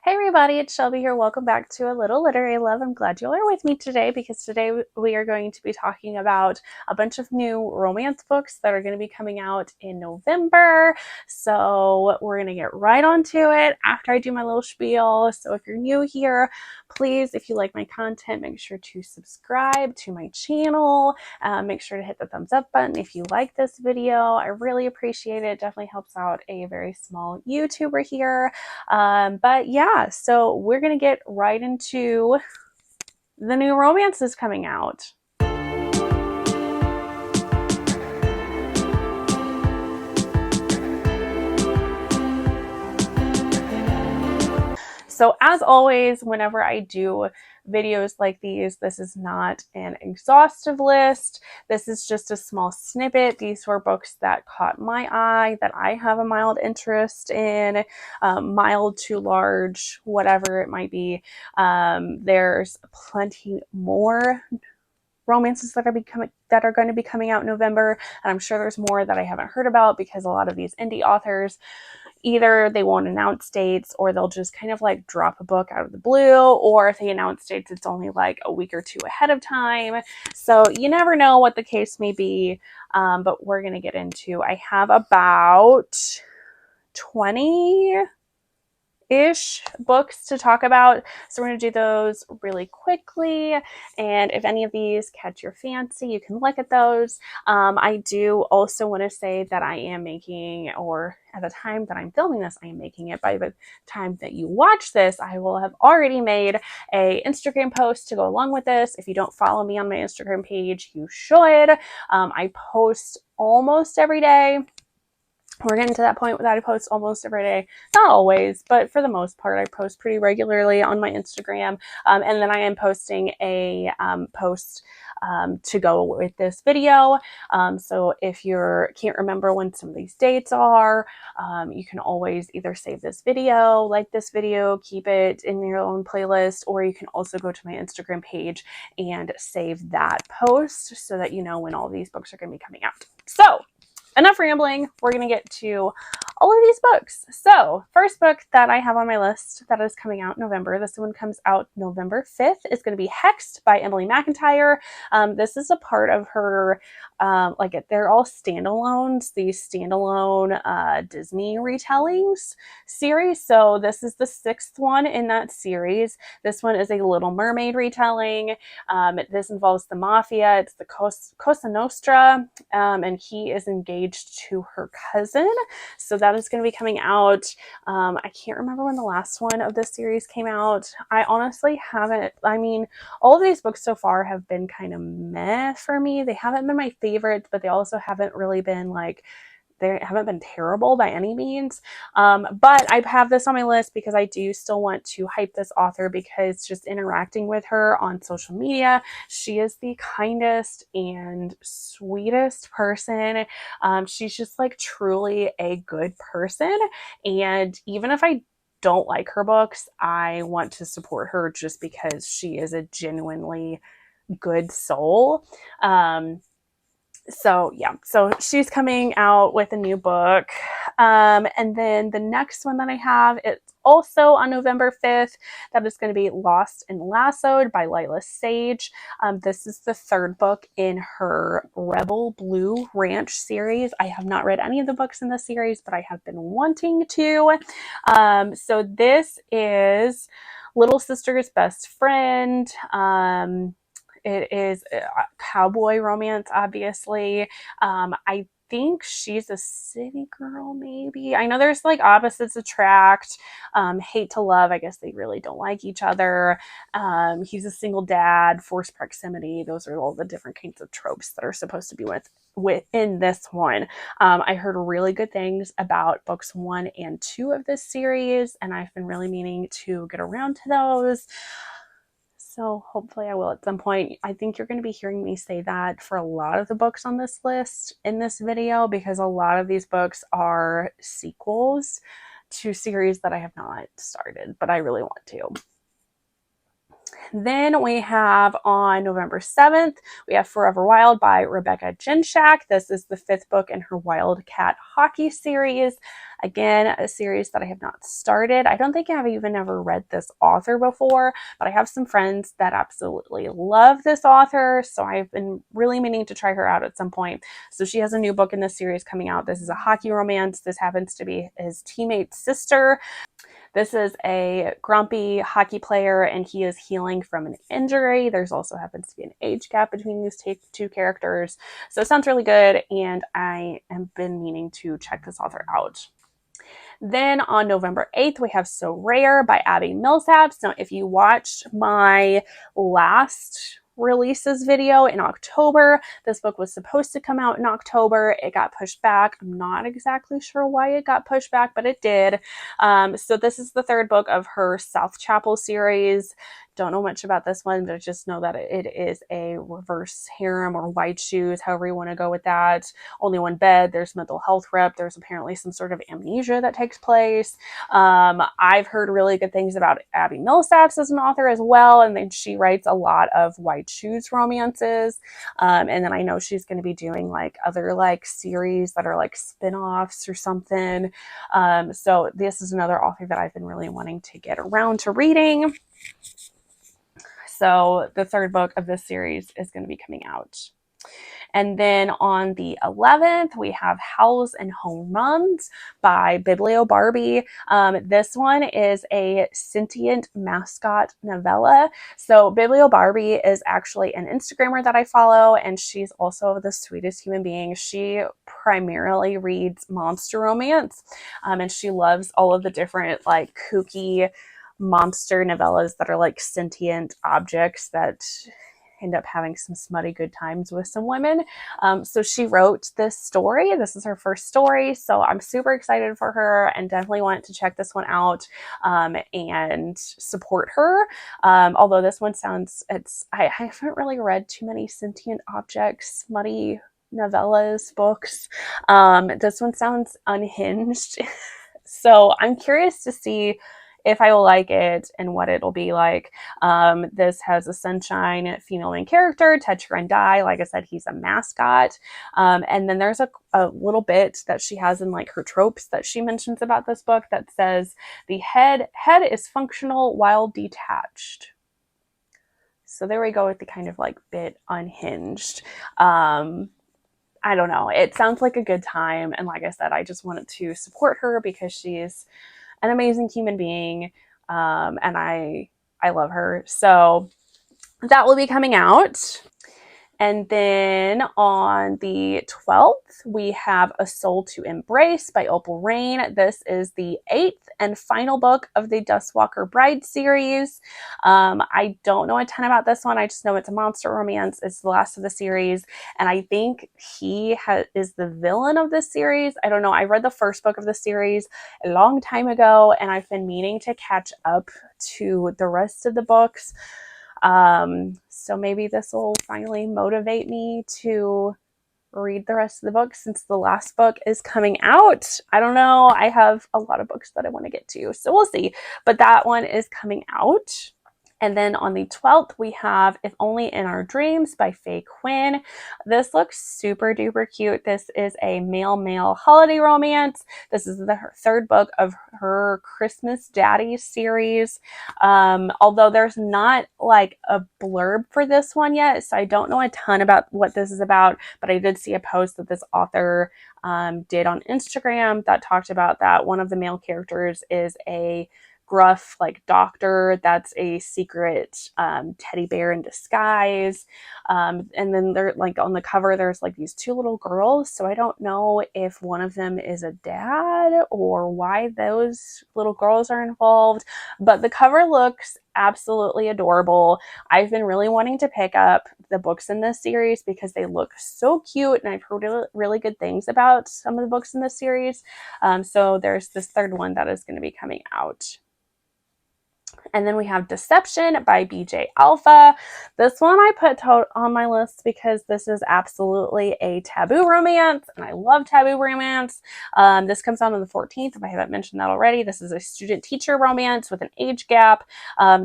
Hey everybody, it's Shelby here. Welcome back to A Little Literary Love. I'm glad you all are with me today because today we are going to be talking about a bunch of new romance books that are going to be coming out in November. So we're going to get right onto it after I do my little spiel. So if you're new here, please, if you like my content, make sure to subscribe to my channel. Make sure to hit the thumbs up button if you like this video. I really appreciate it. It definitely helps out a very small YouTuber here. But yeah, so we're going to get right into the new romances coming out. So as always, whenever I do videos like these, this is not an exhaustive list. This is just a small snippet. These were books that caught my eye, that I have a mild interest in, mild to large, whatever it might be. There's plenty more romances that are going to be coming out in November, and I'm sure there's more that I haven't heard about because a lot of these indie authors, either they won't announce dates or they'll just kind of like drop a book out of the blue, or if they announce dates, it's only like a week or two ahead of time. So you never know what the case may be, but we're going to get into, I have about 20 ish books to talk about, so we're going to do those really quickly, and if any of these catch your fancy, you can look at those. I do also want to say that I am making, or at the time that I'm filming this, I am making it. By the time that you watch this, I will have already made a Instagram post to go along with this. If you don't follow me on my Instagram page, you should. I post almost every day. We're getting to that point that I post almost every day. Not always, but for the most part, I post pretty regularly on my Instagram. And then I am posting a post to go with this video. So if you can't remember when some of these dates are, you can always either save this video, like this video, keep it in your own playlist, or you can also go to my Instagram page and save that post so that you know when all these books are going to be coming out. So enough rambling, we're going to get to all of these books. So first book that I have on my list that is coming out in November, this one comes out November 5th, is going to be Hexed by Emily McIntyre. This is a part of her, they're all standalones, these standalone Disney retellings series. So this is the 6th one in that series. This one is a Little Mermaid retelling. This involves the mafia. It's the Cosa Nostra, and he is engaged to her cousin. So that is going to be coming out. I can't remember when the last one of this series came out. I honestly haven't, all of these books so far have been kind of meh for me. They haven't been my favorites, but they also haven't really been they haven't been terrible by any means. But I have this on my list because I do still want to hype this author, because just interacting with her on social media, she is the kindest and sweetest person. She's just like truly a good person. And even if I don't like her books, I want to support her just because she is a genuinely good soul. So yeah, so she's coming out with a new book. And then the next one that I have, it's also on November 5th. That is going to be Lost and Lassoed by Lila Sage. This is the 3rd book in her Rebel Blue Ranch series. I have not read any of the books in this series, but I have been wanting to. So this is little sister's best friend. It is a cowboy romance, obviously. I think she's a city girl, maybe. I know there's like opposites attract, hate to love. I guess they really don't like each other. He's a single dad, forced proximity. Those are all the different kinds of tropes that are supposed to be within this one. I heard really good things about books 1 and 2 of this series, and I've been really meaning to get around to those. So hopefully I will at some point. I think you're going to be hearing me say that for a lot of the books on this list in this video, because a lot of these books are sequels to series that I have not started, but I really want to. Then we have on November 7th, we have Forever Wild by Rebecca Jinshak. This is the 5th book in her Wildcat Hockey series. Again, a series that I have not started. I don't think I have even ever read this author before, but I have some friends that absolutely love this author, so I've been really meaning to try her out at some point. So she has a new book in this series coming out. This is a hockey romance. This happens to be his teammate's sister. This is a grumpy hockey player, and he is healing from an injury. There's also happens to be an age gap between these two characters. So it sounds really good, and I have been meaning to check this author out. Then on November 8th, we have So Rare by Abby Millsap. So if you watched my last releases video in October, this book was supposed to come out in October. It got pushed back. I'm not exactly sure why it got pushed back, but it did. So this is the 3rd book of her South Chapel series. Don't know much about this one, but I just know that it is a reverse harem or white shoes, however you want to go with that. Only one bed. There's mental health rep. There's apparently some sort of amnesia that takes place. I've heard really good things about Abby Millsap as an author as well, and then she writes a lot of white shoes romances. And then I know she's going to be doing like other like series that are like spin-offs or something. So this is another author that I've been really wanting to get around to reading. So the 3rd book of this series is going to be coming out. And then on the 11th, we have Howls and Home Runs by Biblio Barbie. This one is a sentient mascot novella. So Biblio Barbie is actually an Instagrammer that I follow, and she's also the sweetest human being. She primarily reads monster romance, and she loves all of the different like kooky monster novellas that are like sentient objects that end up having some smutty good times with some women. So she wrote this story. This is her first story. So I'm super excited for her and definitely want to check this one out and support her. Although this one sounds, I haven't really read too many sentient objects, smutty novellas, books. This one sounds unhinged. So I'm curious to see if I will like it and what it'll be like. This has a sunshine female main character, Touch Her and Die. Like I said, he's a mascot. And then there's a little bit that she has in like her tropes that she mentions about this book that says the head is functional while detached. So there we go with the kind of like bit unhinged. I don't know. It sounds like a good time. And like I said, I just wanted to support her because she's an amazing human being. And I love her. So that will be coming out. And then on the 12th, we have A Soul to Embrace by Opal Rain. This is the 8th and final book of the Dustwalker Bride series. I don't know a ton about this one. I just know it's a monster romance. It's the last of the series. And I think he is the villain of this series. I don't know. I read the first book of the series a long time ago, and I've been meaning to catch up to the rest of the books. So maybe this will finally motivate me to read the rest of the book since the last book is coming out. I don't know. I have a lot of books that I want to get to, so we'll see. But that one is coming out. And then on the 12th, we have If Only in Our Dreams by Faye Quinn. This looks super duper cute. This is a male holiday romance. This is the 3rd book of her Christmas Daddy series. Although there's not like a blurb for this one yet, so I don't know a ton about what this is about, but I did see a post that this author did on Instagram that talked about that one of the male characters is a gruff like doctor that's a secret teddy bear in disguise, and then they're like on the cover there's like these 2 little girls, so I don't know if one of them is a dad or why those little girls are involved, but the cover looks absolutely adorable. I've been really wanting to pick up the books in this series because they look so cute, and I've heard really good things about some of the books in this series. So there's this 3rd one that is going to be coming out. And then we have Deception by BJ Alpha. This one I put on my list because this is absolutely a taboo romance, and I love taboo romance. This comes out on the 14th, if I haven't mentioned that already. This is a student-teacher romance with an age gap.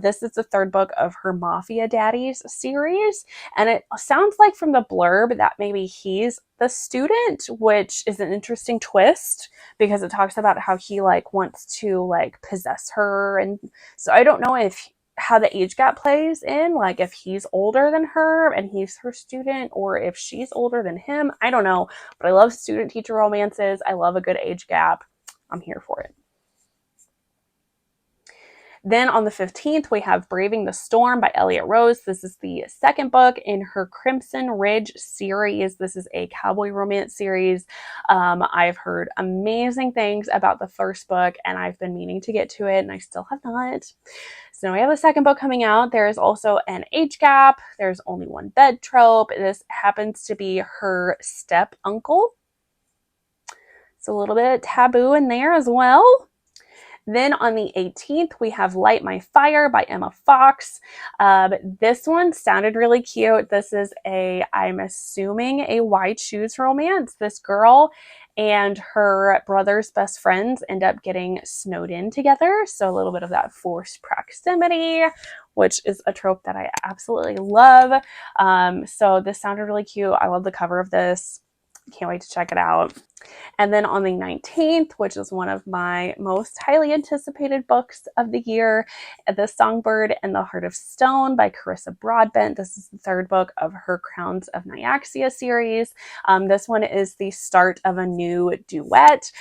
This is the third book of her Mafia Daddies series, and it sounds like from the blurb that maybe he's the student, which is an interesting twist because it talks about how he like wants to like possess her, and so I don't know if how the age gap plays in, like if he's older than her and he's her student, or if she's older than him. I don't know, but I love student teacher romances. I love a good age gap. I'm here for it. Then on the 15th, we have Braving the Storm by Elliot Rose. This is the second book in her Crimson Ridge series. This is a cowboy romance series. I've heard amazing things about the first book, and I've been meaning to get to it, and I still have not. So now we have the second book coming out. There is also an age gap. There's only one bed trope. This happens to be her step uncle. It's a little bit taboo in there as well. Then on the 18th, we have Light My Fire by Emma Fox. This one sounded really cute. This is I'm assuming a Why Choose romance. This girl and her brother's best friends end up getting snowed in together. So a little bit of that forced proximity, which is a trope that I absolutely love. So this sounded really cute. I love the cover of this. Can't wait to check it out. And then on the 19th, which is one of my most highly anticipated books of the year, The Songbird and the Heart of Stone by Carissa Broadbent. This is the third book of her Crowns of Nyaxia series. This one is the start of a new duet.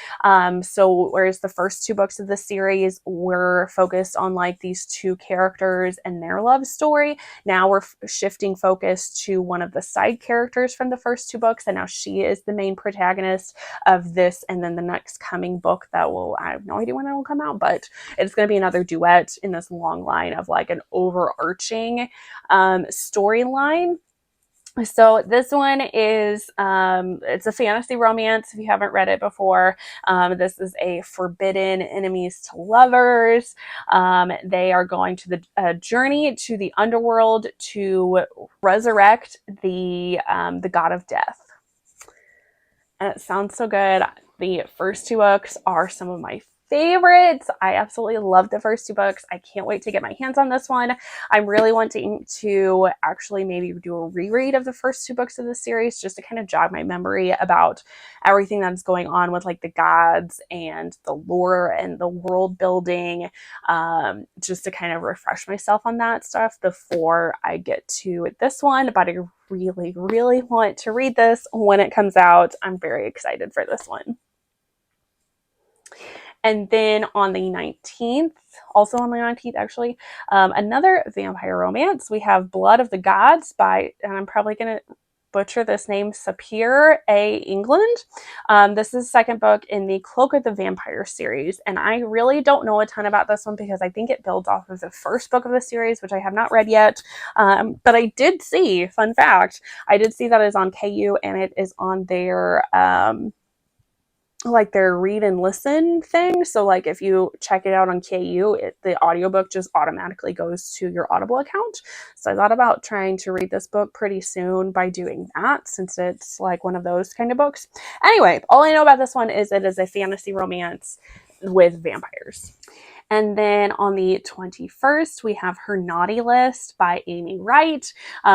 So whereas the first two books of the series were focused on like these two characters and their love story, now we're shifting focus to one of the side characters from the first two books, and now she is the main protagonist of this, and then the next coming book that I have no idea when it will come out, but it's going to be another duet in this long line of like an overarching storyline. So this one is it's a fantasy romance if you haven't read it before. This is a forbidden enemies to lovers. They are going to the journey to the underworld to resurrect the god of death. And it sounds so good. The first two books are some of my favorites. I absolutely love the first two books. I can't wait to get my hands on this one. I'm really wanting to actually maybe do a reread of the first two books of the series just to kind of jog my memory about everything that's going on with like the gods and the lore and the world building, just to kind of refresh myself on that stuff before I get to this one. But I really, really want to read this when it comes out. I'm very excited for this one. And then on the 19th, also on the 19th actually, another vampire romance. We have Blood of the Gods by, and I'm probably going to butcher this name, Sapir A. England. This is the second book in the Cloak of the Vampire series, and I really don't know a ton about this one because I think it builds off of the first book of the series, which I have not read yet. But I did see, fun fact, I did see that it's on KU and it is on their like their read and listen thing. So like if you check it out on KU, the audiobook just automatically goes to your Audible account. So I thought about trying to read this book pretty soon by doing that, since it's like one of those kind of books. Anyway, all I know about this one is it is a fantasy romance with vampires. And then on the 21st, we have Her Naughty List by Amy Wright.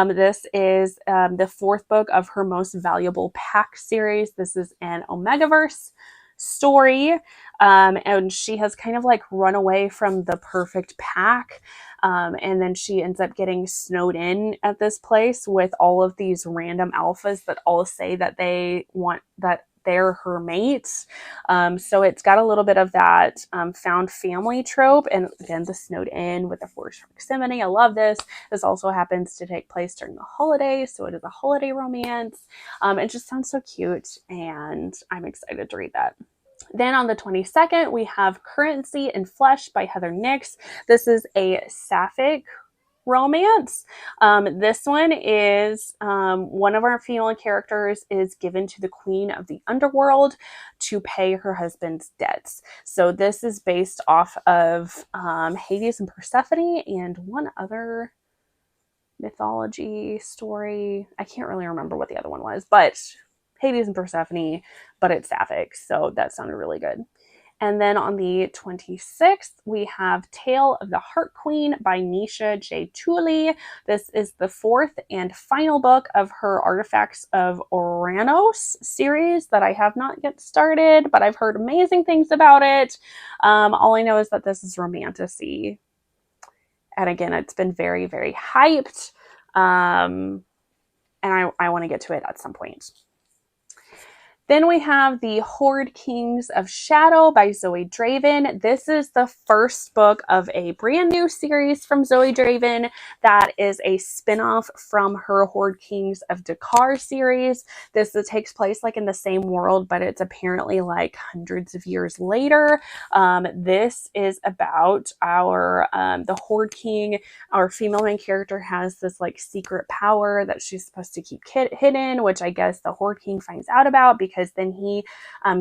This is the fourth book of her Most Valuable Pack series. This is an Omegaverse story, and she has kind of like run away from the perfect pack, and then she ends up getting snowed in at this place with all of these random alphas that all say that they want that they're her mates. So it's got a little bit of that found family trope, and again, the snowed in with the forced proximity. I love this. This also happens to take place during the holidays, so it is a holiday romance. It just sounds so cute, and I'm excited to read that. Then on the 22nd, we have Currency in Flesh by Heather Nix. This is a sapphic romance. This one is one of our female characters is given to the queen of the underworld to pay her husband's debts. So this is based off of Hades and Persephone and one other mythology story. I can't really remember what the other one was, but Hades and Persephone, but it's sapphic. So that sounded really good. And then on the 26th, we have Tale of the Heart Queen by Nisha J. Tooley. This is the fourth and final book of her Artifacts of Oranos series that I have not yet started, but I've heard amazing things about it. All I know is that this is romantasy. And again, it's been very, very hyped. And I want to get to it at some point. Then we have the Horde Kings of Shadow by Zoe Draven. This is the first book of a brand new series from Zoe Draven that is a spin-off from her Horde Kings of Dakar series. This takes place like in the same world, but it's apparently like hundreds of years later. This is about our the Horde King. Our female main character has this like secret power that she's supposed to keep hidden, which I guess the Horde King finds out about because then he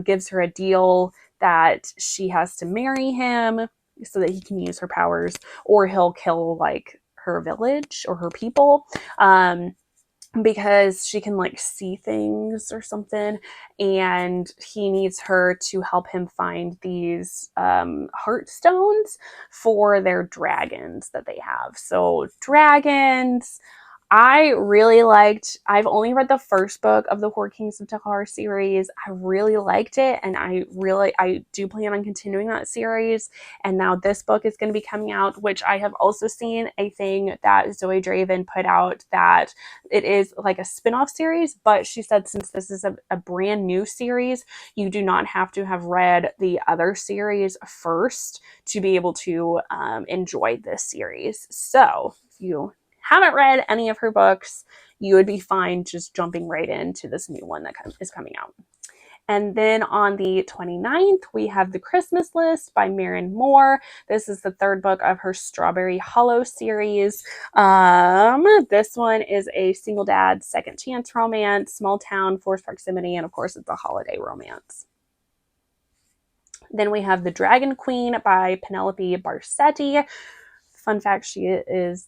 gives her a deal that she has to marry him so that he can use her powers, or he'll kill like her village or her people. Because she can like see things or something, and he needs her to help him find these heart stones for their dragons that they have. So dragons, I really liked, I've only read the first book of the Horde Kings of Dakar series. I really liked it, and I do plan on continuing that series. And now this book is going to be coming out, which I have also seen a thing that Zoe Draven put out that it is like a spin-off series, but she said since this is a brand new series, you do not have to have read the other series first to be able to enjoy this series. So if you haven't read any of her books, you would be fine just jumping right into this new one that is coming out. And then on the 29th, we have The Christmas List by Maren Moore. This is the third book of her Strawberry Hollow series. This one is a single dad, second chance romance, small town, forced proximity, and of course it's a holiday romance. Then we have The Dragon Queen by Penelope Barsetti. Fun fact, she is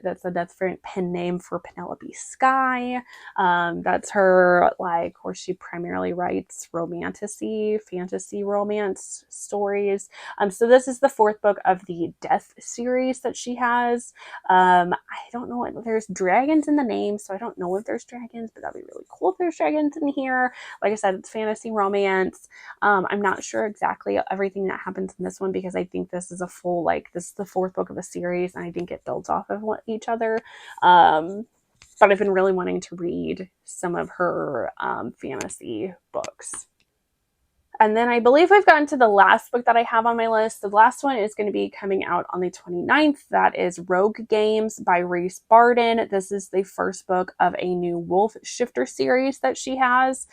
that's a different pen name for Penelope Sky. That's her, like, where she primarily writes fantasy romance stories. So this is the fourth book of the Death series that she has. I don't know if there's dragons in the name, so I don't know if there's dragons, but that'd be really cool if there's dragons in here. Like I said, it's fantasy romance. I'm not sure exactly everything that happens in this one because I think this is this is the fourth book of a series, and I think it builds off of each other. But I've been really wanting to read some of her fantasy books. And then I believe I've gotten to the last book that I have on my list. The last one is going to be coming out on the 29th. That is Rogue Games by Reese Barden. This is the first book of a new Wolf Shifter series that she has.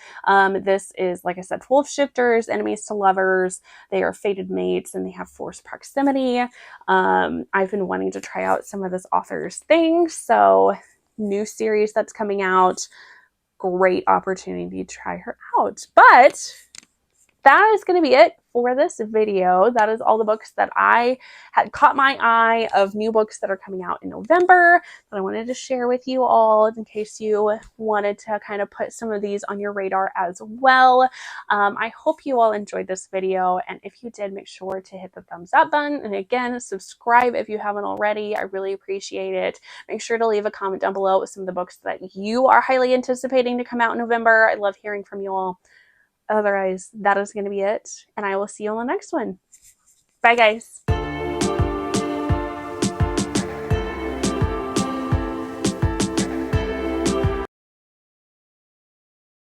This is, like I said, Wolf Shifters, enemies to lovers. They are fated mates and they have forced proximity. I've been wanting to try out some of this author's things. So new series that's coming out. Great opportunity to try her out. But that is going to be it for this video. That is all the books that I had caught my eye of new books that are coming out in November that I wanted to share with you all in case you wanted to kind of put some of these on your radar as well. I hope you all enjoyed this video, and if you did, make sure to hit the thumbs up button, and again, subscribe if you haven't already. I really appreciate it. Make sure to leave a comment down below with some of the books that you are highly anticipating to come out in November. I love hearing from you all. Otherwise, that is going to be it, and I will see you on the next one. Bye, guys.